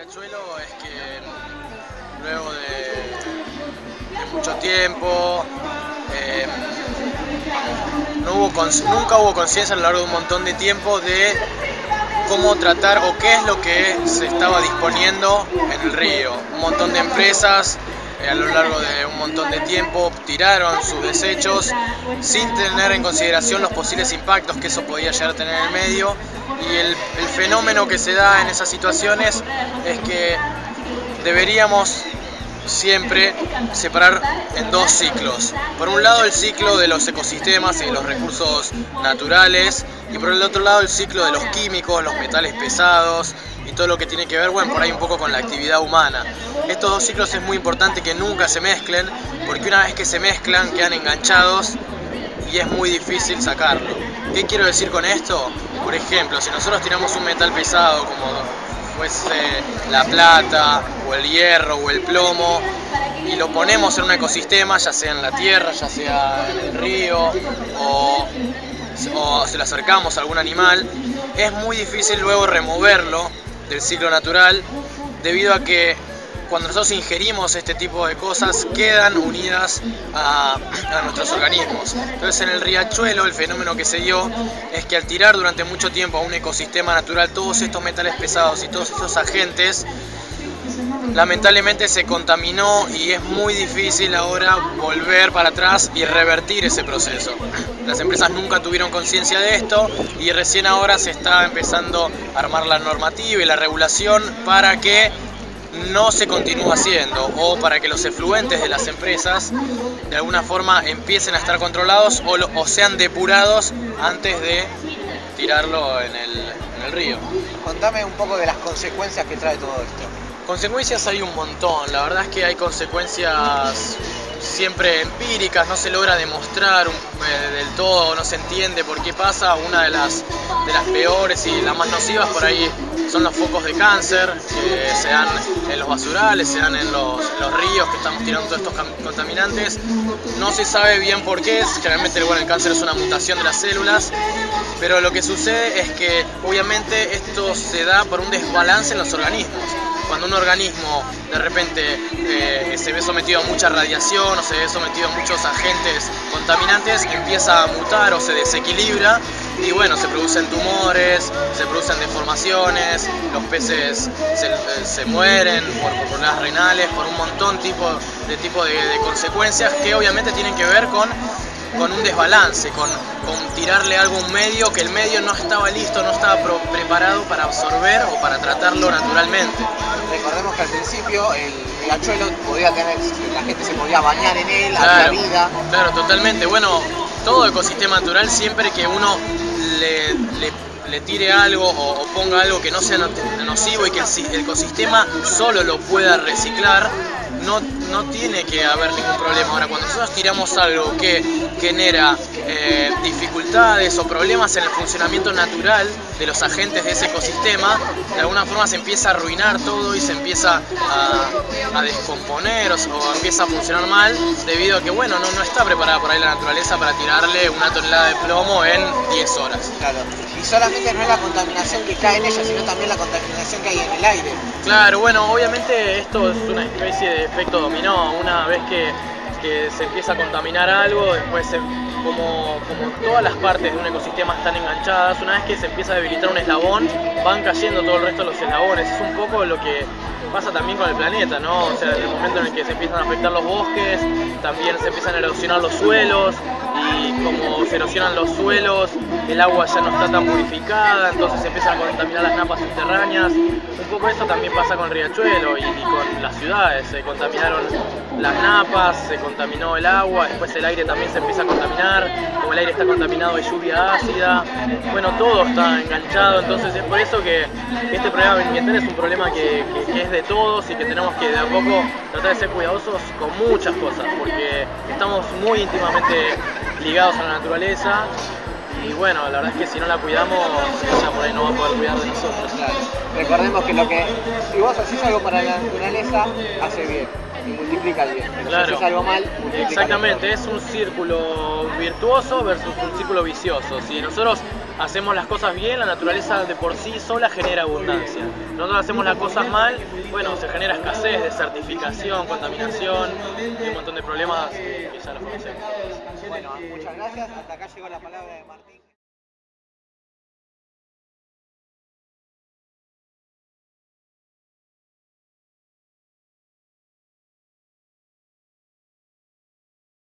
Riachuelo es que luego de mucho tiempo nunca hubo conciencia a lo largo de un montón de tiempo de cómo tratar o qué es lo que se estaba disponiendo en el río. Un montón de empresas a lo largo de un montón de tiempo tiraron sus desechos sin tener en consideración los posibles impactos que eso podía llegar a tener en el medio, y el fenómeno que se da en esas situaciones es que deberíamos siempre separar en dos ciclos. Por un lado el ciclo de los ecosistemas y de los recursos naturales, y por el otro lado el ciclo de los químicos, los metales pesados y todo lo que tiene que ver, bueno, por ahí un poco con la actividad humana. Estos dos ciclos es muy importante que nunca se mezclen, porque una vez que se mezclan quedan enganchados y es muy difícil sacarlo. ¿Qué quiero decir con esto? Por ejemplo, si nosotros tiramos un metal pesado como fuese la plata o el hierro o el plomo y lo ponemos en un ecosistema, ya sea en la tierra, ya sea en el río o se lo acercamos a algún animal, es muy difícil luego removerlo del ciclo natural, debido a que cuando nosotros ingerimos este tipo de cosas quedan unidas a nuestros organismos. Entonces en el riachuelo el fenómeno que se dio es que al tirar durante mucho tiempo a un ecosistema natural todos estos metales pesados y todos estos agentes, lamentablemente se contaminó y es muy difícil ahora volver para atrás y revertir ese proceso. Las empresas nunca tuvieron conciencia de esto y recién ahora se está empezando a armar la normativa y la regulación para que no se continúe haciendo, o para que los efluentes de las empresas de alguna forma empiecen a estar controlados o sean depurados antes de tirarlo en el río. Contame un poco de las consecuencias que trae todo esto. Consecuencias hay un montón, la verdad es que hay consecuencias siempre empíricas, no se logra demostrar del todo, no se entiende por qué pasa. Una de las peores y las más nocivas por ahí son los focos de cáncer que se dan en los basurales, se dan en los ríos que estamos tirando todos estos contaminantes. No se sabe bien por qué, generalmente bueno, el cáncer es una mutación de las células, pero lo que sucede es que obviamente esto se da por un desbalance en los organismos. Cuando un organismo de repente se ve sometido a mucha radiación o se ve sometido a muchos agentes contaminantes, empieza a mutar o se desequilibra y bueno, se producen tumores, se producen deformaciones, los peces se mueren por problemas renales, por un montón de consecuencias que obviamente tienen que ver con un desbalance, con tirarle algo a un medio que el medio no estaba listo, no estaba preparado para absorber o para tratarlo naturalmente. Recordemos que al principio el riachuelo podía tener, la gente se podía bañar en él, claro, había vida. Claro, totalmente. Bueno, todo ecosistema natural, siempre que uno le tire algo o ponga algo que no sea nocivo y que el ecosistema solo lo pueda reciclar, no tiene que haber ningún problema. Ahora, cuando nosotros tiramos algo que genera dificultades o problemas en el funcionamiento natural de los agentes de ese ecosistema, de alguna forma se empieza a arruinar todo y se empieza a descomponer o empieza a funcionar mal, debido a que bueno, no está preparada por ahí la naturaleza para tirarle una tonelada de plomo en 10 horas. Claro. Y solamente no es la contaminación que cae en ella, sino también la contaminación que hay en el aire. Claro, bueno, obviamente esto es una especie de efecto dominó. Una vez que se empieza a contaminar algo, después como todas las partes de un ecosistema están enganchadas, una vez que se empieza a debilitar un eslabón, van cayendo todo el resto de los eslabones. Es un poco lo que pasa también con el planeta, ¿no? O sea, en el momento en el que se empiezan a afectar los bosques, también se empiezan a erosionar los suelos, y como se erosionan los suelos, el agua ya no está tan purificada, entonces se empiezan a contaminar las napas subterráneas. Un poco eso también pasa con el riachuelo y con las ciudades. Se contaminaron las napas, se contaminó el agua, después el aire también se empieza a contaminar. Como el aire está contaminado hay lluvia ácida, bueno, todo está enganchado. Entonces es por eso que este problema ambiental es un problema que es de todos y que tenemos que de a poco tratar de ser cuidadosos con muchas cosas, porque estamos muy íntimamente ligados a la naturaleza. Y bueno, la verdad es que si no la cuidamos, ella por ahí no va a poder cuidar de nosotros. Claro. Recordemos que si vos haces algo para la naturaleza, hace bien y multiplica el bien. Pero claro, si haces algo mal, multiplica. exactamente, es un círculo virtuoso versus un círculo vicioso. Si nosotros hacemos las cosas bien, la naturaleza de por sí sola genera abundancia. Nosotros hacemos las cosas mal, bueno, se genera escasez, desertificación, contaminación y un montón de problemas que ya los conocemos. Bueno, muchas gracias. Hasta acá llegó la palabra de Martín.